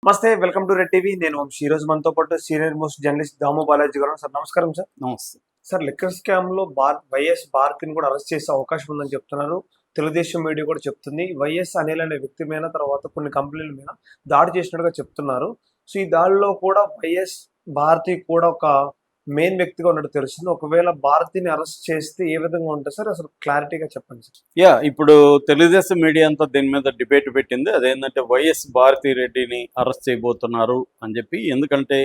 నమస్తే, welcome to red TV. నేను వంశీ. ఈ రోజు మనతో పాటు సీనియర్ మోస్ట్ జర్నలిస్ట్ దాము బాలాజీ గారు. సార్ నమస్కారం సార్. నమస్తే. సార్, లిక్కర్ స్కామ్ లో వైఎస్ భారతిని కూడా అరెస్ట్ చేసే అవకాశం ఉందని చెప్తున్నారు. తెలుగుదేశం మీడియా కూడా చెప్తుంది. వైఎస్ అనిల్ అనే వ్యక్తి మీద, తర్వాత కొన్ని కంపెనీల మీద దాడి చేసినట్టుగా చెప్తున్నారు. సో ఈ దాడిలో కూడా వైఎస్ భారతి కూడా ఒక మెయిన్ వ్యక్తిగా ఉన్నట్టు తెలుస్తుంది. ఒకవేళ భారతిని అరెస్ట్ చేస్తే ఏ విధంగా ఉంటుంది సార్? అసలు క్లారిటీగా చెప్పండి సార్. ఇప్పుడు తెలుగుదేశం మీడియా అంతా దీని మీద డిబేట్ పెట్టింది. అదేంటంటే వైఎస్ భారతి రెడ్డిని అరెస్ట్ చేయబోతున్నారు అని చెప్పి. ఎందుకంటే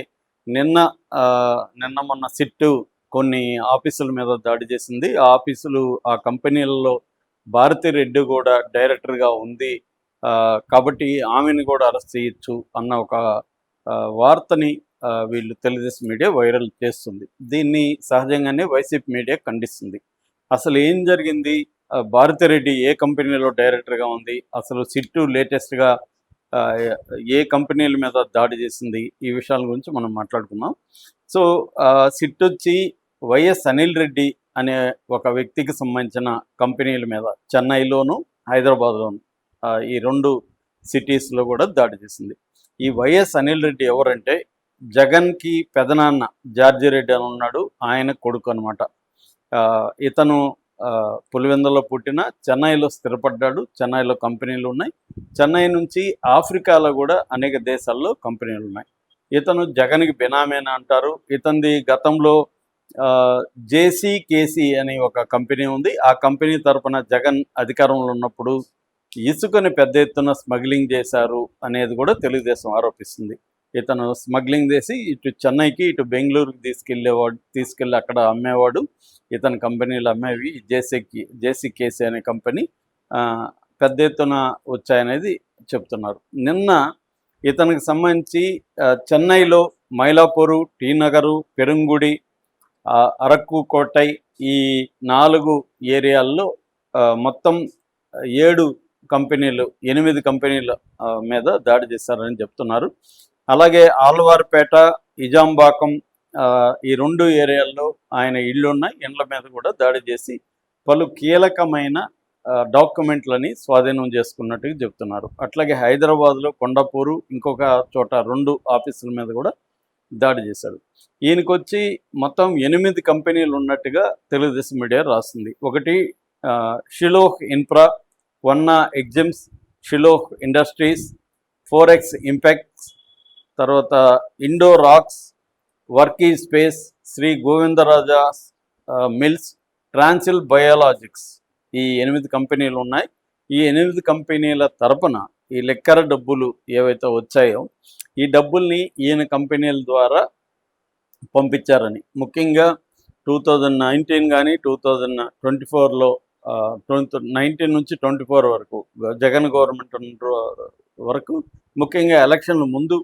నిన్న మొన్న సిట్టు కొన్ని ఆఫీసుల మీద దాడి చేసింది. ఆ ఆఫీసులు, ఆ కంపెనీలలో భారతి రెడ్డి కూడా డైరెక్టర్గా ఉంది, కాబట్టి ఆమెను కూడా అరెస్ట్ చేయొచ్చు అన్న ఒక వార్తని వీళ్ళు తెలుగుదేశం మీడియా వైరల్ చేస్తుంది. దీన్ని సహజంగానే వైసీపీ మీడియా ఖండిస్తుంది. అసలు ఏం జరిగింది, భారతిరెడ్డి ఏ కంపెనీలో డైరెక్టర్గా ఉంది, అసలు సిట్టు లేటెస్ట్గా ఏ కంపెనీల మీద దాడి చేసింది, ఈ విషయాల గురించి మనం మాట్లాడుకుందాం. సో సిట్టు వచ్చి వైఎస్ అనిల్ రెడ్డి అనే ఒక వ్యక్తికి సంబంధించిన కంపెనీల మీద చెన్నైలోను హైదరాబాద్లోను ఈ రెండు సిటీస్లో కూడా దాడి చేసింది. ఈ వైఎస్ అనిల్ రెడ్డి ఎవరంటే జగన్కి పెదనాన్న జార్జి రెడ్డి అని ఉన్నాడు, ఆయన కొడుకు అనమాట. ఇతను పులివెందులో పుట్టిన చెన్నైలో స్థిరపడ్డాడు. చెన్నైలో కంపెనీలు ఉన్నాయి. చెన్నై నుంచి ఆఫ్రికాలో కూడా అనేక దేశాల్లో కంపెనీలు ఉన్నాయి. ఇతను జగన్కి బినామేనా అంటారు. ఇతనిది గతంలో జేసీకేసీ అని ఒక కంపెనీ ఉంది. ఆ కంపెనీ తరపున జగన్ అధికారంలో ఉన్నప్పుడు ఇసుకని పెద్ద ఎత్తున స్మగ్లింగ్ చేశారు అనేది కూడా తెలుగుదేశం ఆరోపిస్తుంది. ఇతను స్మగ్లింగ్ చేసి ఇటు చెన్నైకి, ఇటు బెంగళూరుకి తీసుకెళ్ళి అక్కడ అమ్మేవాడు. ఇతని కంపెనీలు అమ్మేవి జేసీకేసీ అనే కంపెనీ పెద్ద ఎత్తున వచ్చాయనేది చెప్తున్నారు. నిన్న ఇతనికి సంబంధించి చెన్నైలో మైలాపూరు, టీ నగరు, పెరుంగుడి, అరకు కోటై ఈ 4 ఏరియాల్లో మొత్తం 8 కంపెనీల మీద దాడి చేశారని చెప్తున్నారు. అలాగే ఆళ్వార్పేట, నిజాంబాకం ఈ 2 ఏరియాల్లో ఆయన ఇళ్ళు ఉన్నాయి. ఇండ్ల మీద కూడా దాడి చేసి పలు కీలకమైన డాక్యుమెంట్లని స్వాధీనం చేసుకున్నట్టుగా చెప్తున్నారు. అట్లాగే హైదరాబాద్లో కొండాపూరు, ఇంకొక చోట 2 ఆఫీసుల మీద కూడా దాడి చేశారు. ఈయనకొచ్చి మొత్తం 8 కంపెనీలు ఉన్నట్టుగా తెలుగుదేశం మీడియా రాస్తుంది. ఒకటి షిలోహ్ ఇన్ఫ్రా, వన్నా exims, Shiloh industries, 4X impacts, తర్వాత indo rocks, worky space, Shri Govindaraja mills, transil biologics, ఈ 8 కంపెనీలు ఉన్నాయి. ఈ 8 కంపెనీల తరపున ఈ లెక్కర డబ్బులు ఏవైతే వచ్చాయో ఈ డబ్బుల్ని ఈయన కంపెనీల ద్వారా పంపించారని, ముఖ్యంగా 2019 కానీ 2024లో 19 నుంచి 24 వరకు జగన్ గవర్నమెంట్ వరకు, ముఖ్యంగా ఎలక్షన్ల ముందు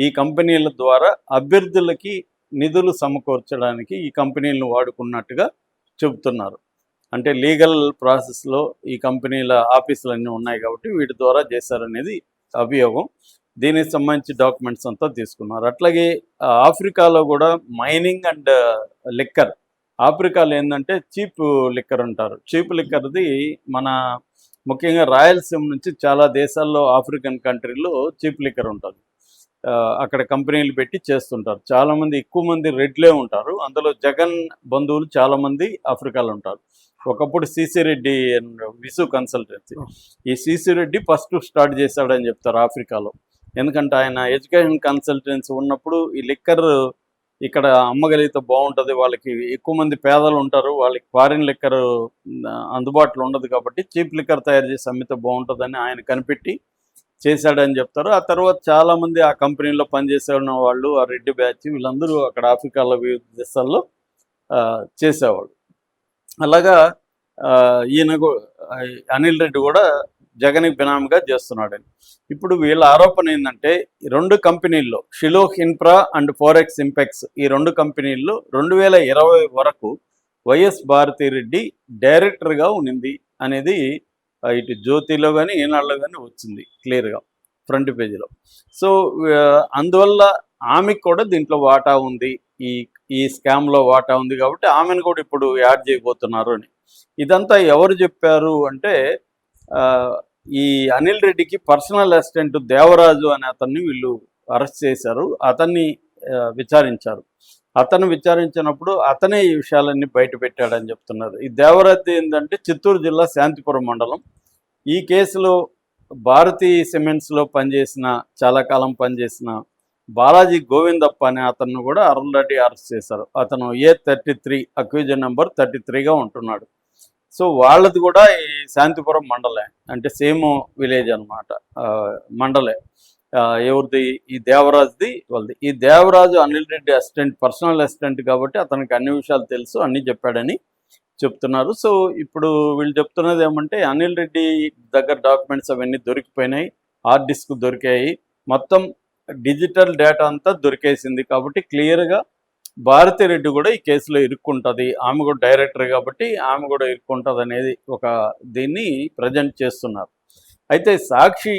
ఈ కంపెనీల ద్వారా అభ్యర్థులకి నిధులు సమకూర్చడానికి ఈ కంపెనీలను వాడుకున్నట్టుగా చెబుతున్నారు. అంటే లీగల్ ప్రాసెస్లో ఈ కంపెనీల ఆఫీసులన్నీ ఉన్నాయి కాబట్టి వీటి ద్వారా చేశారనేది అభియోగం. దీనికి సంబంధించి డాక్యుమెంట్స్ అంతా తీసుకున్నారు. అట్లాగే ఆఫ్రికాలో కూడా మైనింగ్ అండ్ లిక్కర్, ఆఫ్రికాలో ఏంటంటే చీప్ లిక్కర్ అంటారు. చీప్ లిక్కర్ది మన ముఖ్యంగా రాయలసీమ నుంచి చాలా దేశాల్లో, ఆఫ్రికన్ కంట్రీల్లో చీప్ లిక్కర్ ఉంటుంది. అక్కడ కంపెనీలు పెట్టి చేస్తుంటారు. చాలామంది, ఎక్కువ మంది రెడ్లే ఉంటారు. అందులో జగన్ బంధువులు చాలామంది ఆఫ్రికాలో ఉంటారు. ఒకప్పుడు సిసి రెడ్డి విసు కన్సల్టెన్సీ, ఈ సిసి రెడ్డి ఫస్ట్ స్టార్ట్ చేశాడని చెప్తారు ఆఫ్రికాలో. ఎందుకంటే ఆయన ఎడ్యుకేషన్ కన్సల్టెన్సీ ఉన్నప్పుడు ఈ లిక్కర్ ఇక్కడ అమ్మగలిగితే బాగుంటుంది, వాళ్ళకి ఎక్కువ మంది పేదలు ఉంటారు, వాళ్ళకి ఫారిన్ లిక్కర్ అందుబాటులో ఉండదు, కాబట్టి చీప్ లిక్కర్ తయారు చేసి అమ్మితే బాగుంటుందని ఆయన కనిపెట్టి చేశాడని చెప్తారు. ఆ తర్వాత చాలామంది ఆ కంపెనీలో పనిచేసే వాళ్ళు, ఆ రెడ్డి బ్యాచ్, వీళ్ళందరూ అక్కడ ఆఫ్రికాలో వివిధ దేశాల్లో చేసేవాళ్ళు. అలాగా ఈయన అనిల్ రెడ్డి కూడా జగన్కి బినామీగా చేస్తున్నాడని. ఇప్పుడు వీళ్ళ ఆరోపణ ఏంటంటే ఈ 2 కంపెనీల్లో, షిలోహ్ ఇన్ఫ్రా అండ్ 4X ఇంపాక్ట్స్, ఈ 2 కంపెనీల్లో 2020 వరకు వైఎస్ భారతిరెడ్డి డైరెక్టర్గా ఉన్నింది అనేది ఇటు జ్యోతిలో కానీ ఈనాడులో కానీ వచ్చింది క్లియర్గా ఫ్రంట్ పేజీలో. సో అందువల్ల ఆమెకు కూడా దీంట్లో వాటా ఉంది, ఈ స్కామ్లో వాటా ఉంది, కాబట్టి ఆమెను కూడా ఇప్పుడు యాడ్ చేయబోతున్నారు అని. ఇదంతా ఎవరు చెప్పారు అంటే ఈ అనిల్ రెడ్డికి పర్సనల్ అసిస్టెంట్ దేవరాజు అనే అతన్ని వీళ్ళు అరెస్ట్ చేశారు. అతన్ని విచారించారు. అతను విచారించినప్పుడు అతనే ఈ విషయాలన్నీ బయట పెట్టాడని చెప్తున్నారు. ఈ దేవరాజ్ ఏంటంటే చిత్తూరు జిల్లా శాంతిపురం మండలం. ఈ కేసులో భారతీ సిమెంట్స్లో పనిచేసిన, చాలా కాలం పనిచేసిన బాలాజీ గోవిందప్ప అనే అతను కూడా ఆల్రెడీ అరెస్ట్ చేశారు. అతను A33 అక్యూజన్ నెంబర్ 33గా ఉంటున్నాడు. సో వాళ్ళది కూడా ఈ శాంతిపురం మండలే, అంటే సేమ్ విలేజ్ అనమాట, మండలే. ఎవరిది? ఈ దేవరాజ్ది వాళ్ళది. ఈ Devaraju Anil Reddy assistant, personal assistant కాబట్టి అతనికి అన్ని విషయాలు తెలుసు, అన్నీ చెప్పాడని చెప్తున్నారు. సో ఇప్పుడు వీళ్ళు చెప్తున్నది ఏమంటే అనిల్ రెడ్డి దగ్గర డాక్యుమెంట్స్ అవన్నీ దొరికిపోయినాయి, హార్డ్ డిస్క్ దొరికాయి, మొత్తం డిజిటల్ డేటా అంతా దొరికేసింది. కాబట్టి క్లియర్గా భారతిరెడ్డి కూడా ఈ కేసులో ఇరుక్కుంటుంది, ఆమె కూడా డైరెక్టర్ కాబట్టి ఆమె కూడా ఇరుక్కుంటుంది అనేది ఒక దీన్ని ప్రజెంట్ చేస్తున్నారు. అయితే సాక్షి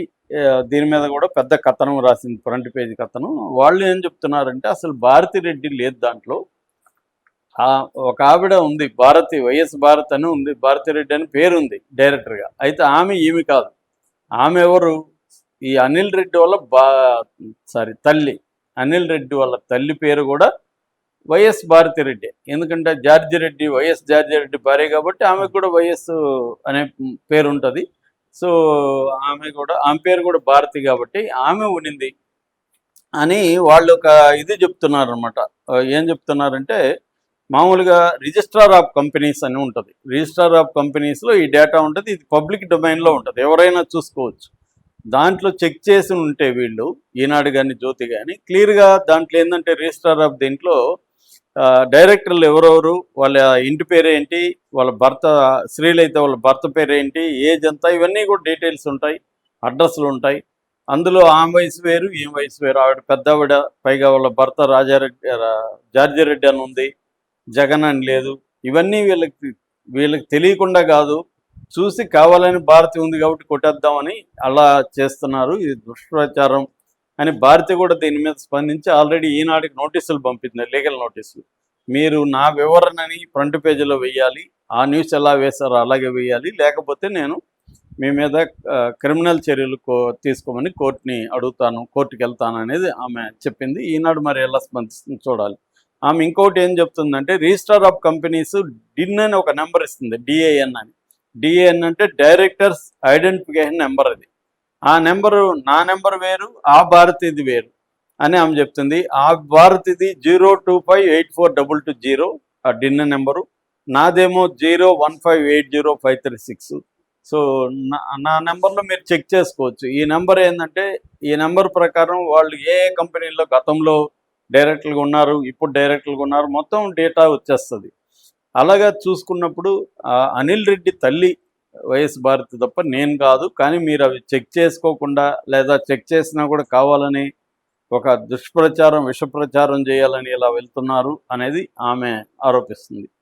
దీని మీద కూడా పెద్ద కథనం రాసింది, ఫ్రంట్ పేజీ కథనం. వాళ్ళు ఏం చెప్తున్నారంటే అసలు భారతిరెడ్డి లేదు దాంట్లో, ఒక ఆవిడ ఉంది, భారతి, వైఎస్ భారత్ అని ఉంది, భారతిరెడ్డి అని పేరు ఉంది డైరెక్టర్గా. అయితే ఈమె కాదు. ఆమె ఎవరు? ఈ అనిల్ రెడ్డి వాళ్ళ తల్లి. అనిల్ రెడ్డి వాళ్ళ తల్లి పేరు కూడా వైఎస్ భారతిరెడ్డి. ఎందుకంటే జార్జిరెడ్డి, వైఎస్ జార్జిరెడ్డి భార్య కాబట్టి ఆమెకు కూడా వైఎస్ అనే పేరు ఉంటుంది. సో ఆమె పేరు కూడా భారతి కాబట్టి ఆమె ఉనింది అని వాళ్ళు ఒక ఇది చెప్తున్నారు అనమాట. ఏం చెప్తున్నారంటే మామూలుగా రిజిస్ట్రార్ ఆఫ్ కంపెనీస్ అని ఉంటుంది. రిజిస్ట్రార్ ఆఫ్ కంపెనీస్లో ఈ డేటా ఉంటుంది, ఇది పబ్లిక్ డొమైన్లో ఉంటుంది, ఎవరైనా చూసుకోవచ్చు. దాంట్లో చెక్ చేసి ఉంటే వీళ్ళు, ఈనాడు కానీ జ్యోతి కానీ, క్లియర్గా దాంట్లో ఏంటంటే రిజిస్ట్రార్ ఆఫ్ దీంట్లో డైరెక్టర్లు ఎవరెవరు, వాళ్ళ ఇంటి పేరేంటి, వాళ్ళ భర్త, స్త్రీలు అయితే వాళ్ళ భర్త పేరేంటి, ఏజ్ ఎంత, ఇవన్నీ కూడా డీటెయిల్స్ ఉంటాయి, అడ్రస్లు ఉంటాయి. అందులో ఆమె వయసు వేరు, ఈమె వయసు వేరు. ఆవిడ పెద్దవిడ, పైగా వాళ్ళ భర్త జార్జిరెడ్డి అని ఉంది, జగన్ అని లేదు. ఇవన్నీ వీళ్ళకి తెలియకుండా కాదు, చూసి కావాలని భారతి ఉంది కాబట్టి కొట్టేద్దామని అలా చేస్తున్నారు, ఇది దుష్ప్రచారం అని భారతి కూడా దీని మీద స్పందించి ఆల్రెడీ ఈనాటికి నోటీసులు పంపింది, లీగల్ నోటీసులు. మీరు నా వివరణని ఫ్రంట్ పేజీలో వేయాలి, ఆ న్యూస్ ఎలా వేశారో అలాగే వేయాలి, లేకపోతే నేను మీ మీద క్రిమినల్ చర్యలు తీసుకోమని కోర్టుని అడుగుతాను, కోర్టుకి వెళ్తాను అనేది ఆమె చెప్పింది. ఈనాడు మరి ఎలా స్పందిస్తుంది చూడాలి. ఆమె ఇంకోటి ఏం చెప్తుందంటే రిజిస్ట్రార్ ఆఫ్ కంపెనీస్ డిన్ అని ఒక నెంబర్ ఇస్తుంది, DIN అని. DIN అంటే డైరెక్టర్స్ ఐడెంటిఫికేషన్ నెంబర్. అది ఆ నెంబరు, నా నెంబర్ వేరు, ఆ భారతిది వేరు అని ఆమె చెప్తుంది. ఆ భారతిది 025842220 ఆ డిన్ నెంబరు, నాదేమో 015805336. సో నా నెంబర్లో మీరు చెక్ చేసుకోవచ్చు. ఈ నెంబర్ ఏంటంటే, ఈ నెంబర్ ప్రకారం వాళ్ళు ఏ కంపెనీలో గతంలో డైరెక్టర్లుగా ఉన్నారు, ఇప్పుడు డైరెక్టర్లుగా ఉన్నారు, మొత్తం డేటా వచ్చేస్తుంది. అలాగా చూసుకున్నప్పుడు అనిల్ రెడ్డి తల్లి వైఎస్ భారతి తప్ప నేను కాదు. కానీ మీరు అవి చెక్ చేసుకోకుండా, లేదా చెక్ చేసినా కూడా కావాలని ఒక దుష్ప్రచారం, విషప్రచారం చేయాలని ఇలా వెళ్తున్నారు అనేది ఆమె ఆరోపిస్తుంది.